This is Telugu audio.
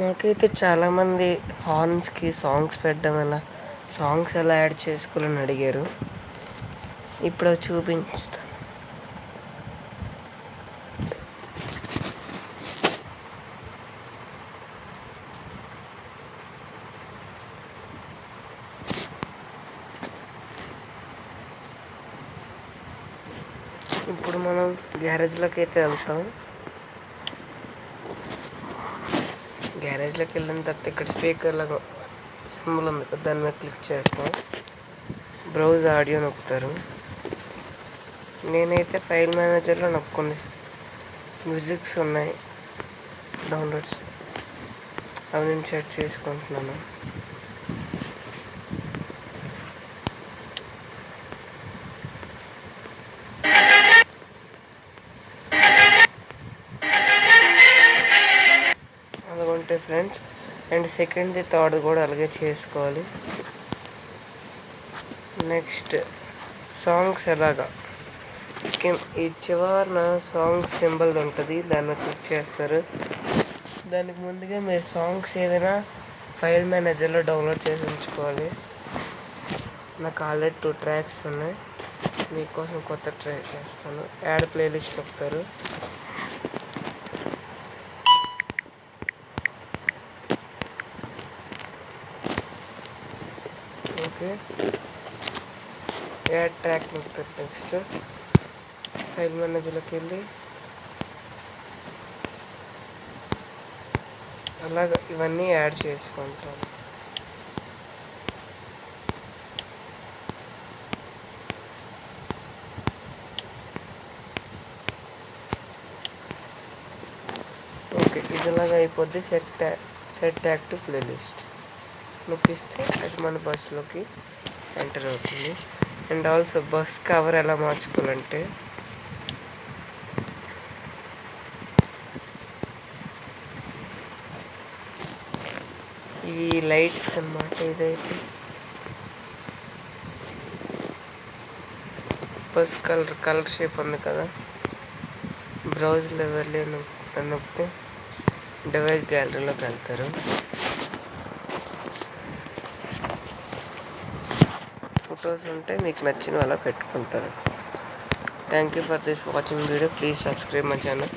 నాకైతే చాలామంది హార్న్స్కి సాంగ్స్ పెట్టడం సాంగ్స్ ఎలా యాడ్ చేసుకోవాలని అడిగారు. ఇప్పుడు అవి చూపిస్తాను. ఇప్పుడు మనం గ్యారేజ్లోకి అయితే వెళ్తాం. గ్యారేజ్లోకి వెళ్ళిన తర్వాత ఇక్కడ స్పీకర్ లాగా సింబల్ ఉంది కదా, దాని మీద క్లిక్ చేస్తాం. బ్రౌజ్ ఆడియో నొక్కుతారు. నేనైతే ఫైల్ మేనేజర్లో నాకు కొన్ని మ్యూజిక్స్ ఉన్నాయి డౌన్లోడ్స్, అవి నేను సెట్ చేసుకుంటున్నాను. అలాగుంటే ఫ్రెండ్స్, అండ్ సెకండ్ది థర్డ్ కూడా అలాగే చేసుకోవాలి. నెక్స్ట్ సాంగ్స్ ఎలాగా ఈ చివరన సాంగ్స్ సింబల్ ఉంటుంది, దాన్ని క్లిక్ చేస్తారు. దానికి ముందుగా మీరు సాంగ్స్ ఏదైనా ఫైల్ మేనేజర్లో డౌన్లోడ్ చేసి ఉంచుకోవాలి. నాకు ఆల్రెడీ 2 ట్రాక్స్ ఉన్నాయి, మీకోసం కొత్త ట్రాక్ చేస్తాను. యాడ్ ప్లేలిస్ట్ చెప్తారు. ఓకే, యాడ్ ట్రాక్ నొక్కుతారు. నెక్స్ట్ ఫైల్ మేనేజర్లోకి వెళ్ళి అలాగ ఇవన్నీ యాడ్ చేసుకుంటాను. ఓకే, ఇది ఇలాగా అయిపోద్ది. సెట్ యాక్టివ్ ప్లేలిస్ట్ నొక్కిస్తే అది మన బస్సులోకి ఎంటర్ అవుతుంది. అండ్ ఆల్సో బస్ కవర్ ఎలా మార్చుకోవాలంటే, ఇవి లైట్స్ అన్నమాట. ఇదైతే బస్ కలర్ షేప్ ఉంది కదా, బ్రౌజ్ లెవెల్ నొక్కితే డివైస్ గ్యాలరీలోకి వెళ్తారు. ఫొటోస్ ఉంటే మీకు నచ్చిన అలా పెట్టుకుంటారు. Thank you for this watching video. Please subscribe my channel.